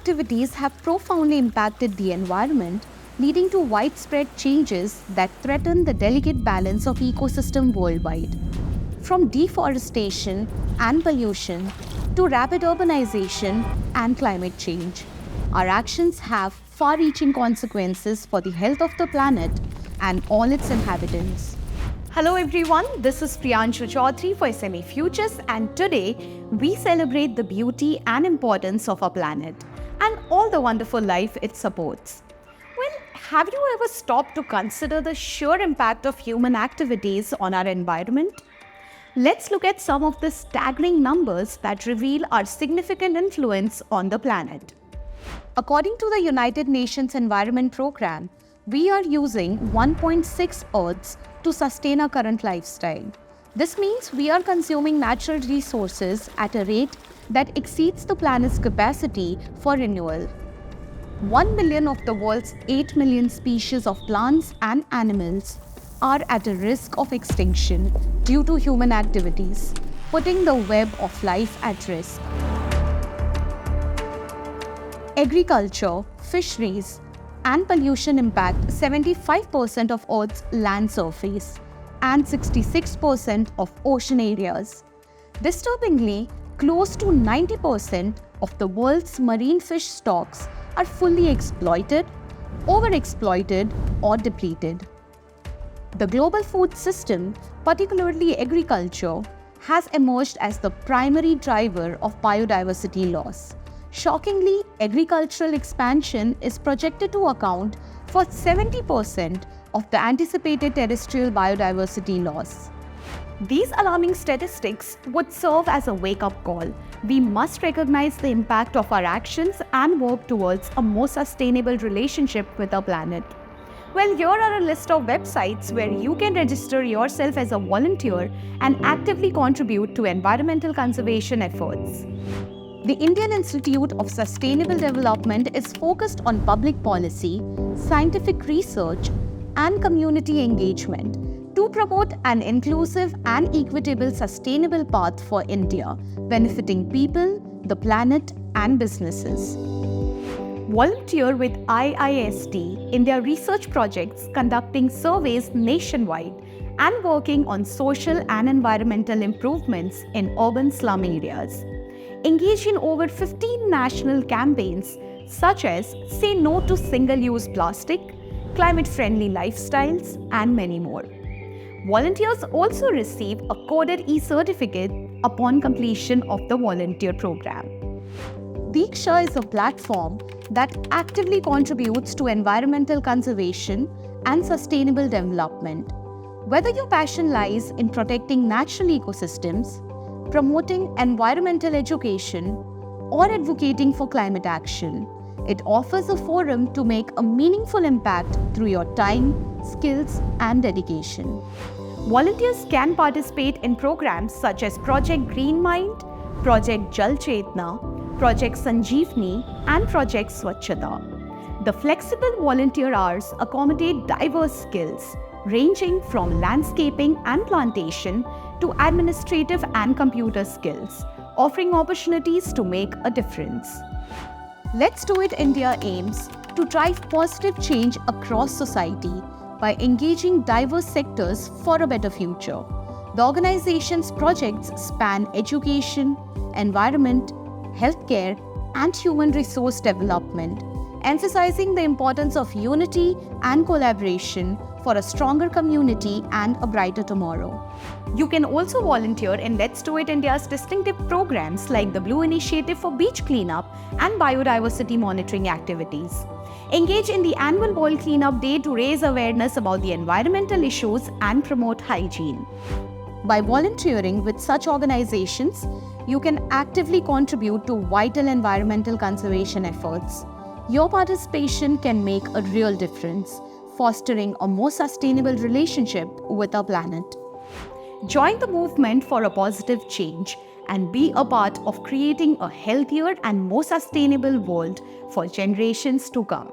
activities have profoundly impacted the environment, leading to widespread changes that threaten the delicate balance of ecosystem worldwide. From deforestation and pollution to rapid urbanization and climate change, our actions have far-reaching consequences for the health of the planet and all its inhabitants. Hello everyone, this is Priyanshu Chaudhary for SME Futures, and today we celebrate the beauty and importance of our planet and all the wonderful life it supports. Well, have you ever stopped to consider the sheer impact of human activities on our environment? Let's look at some of the staggering numbers that reveal our significant influence on the planet. According to the United Nations Environment Programme, we are using 1.6 Earths to sustain our current lifestyle. This means we are consuming natural resources at a rate that exceeds the planet's capacity for renewal. 1 million of the world's 8 million species of plants and animals are at a risk of extinction due to human activities, putting the web of life at risk. Agriculture, fisheries, and pollution impact 75% of Earth's land surface and 66% of ocean areas. Disturbingly, close to 90% of the world's marine fish stocks are fully exploited, overexploited, or depleted. The global food system, particularly agriculture, has emerged as the primary driver of biodiversity loss. Shockingly, agricultural expansion is projected to account for 70% of the anticipated terrestrial biodiversity loss. These alarming statistics would serve as a wake-up call. We must recognize the impact of our actions and work towards a more sustainable relationship with our planet. Well, here are a list of websites where you can register yourself as a volunteer and actively contribute to environmental conservation efforts. The Indian Institute of Sustainable Development is focused on public policy, scientific research, and community engagement to promote an inclusive and equitable sustainable path for India, benefiting people, the planet, and businesses. Volunteer with IIST in their research projects, conducting surveys nationwide and working on social and environmental improvements in urban slum areas. Engage in over 15 national campaigns such as Say No to Single-Use Plastic, Climate-Friendly Lifestyles, and many more. Volunteers also receive a coded e-certificate upon completion of the volunteer program. Diksha is a platform that actively contributes to environmental conservation and sustainable development. Whether your passion lies in protecting natural ecosystems, promoting environmental education, or advocating for climate action, it offers a forum to make a meaningful impact through your time, skills, and dedication. Volunteers can participate in programs such as Project Green Mind, Project Jal Chetna, Project Sanjeevani, and Project Swachhata. The flexible volunteer hours accommodate diverse skills, ranging from landscaping and plantation to administrative and computer skills, offering opportunities to make a difference. Let's Do It India aims to drive positive change across society by engaging diverse sectors for a better future. The organization's projects span education, environment, healthcare, and human resource development, emphasizing the importance of unity and collaboration for a stronger community and a brighter tomorrow. You can also volunteer in Let's Do It India's distinctive programs like the Blue Initiative for beach cleanup and biodiversity monitoring activities. Engage in the annual World Cleanup Day to raise awareness about the environmental issues and promote hygiene. By volunteering with such organizations, you can actively contribute to vital environmental conservation efforts. Your participation can make a real difference, fostering a more sustainable relationship with our planet. Join the movement for a positive change and be a part of creating a healthier and more sustainable world for generations to come.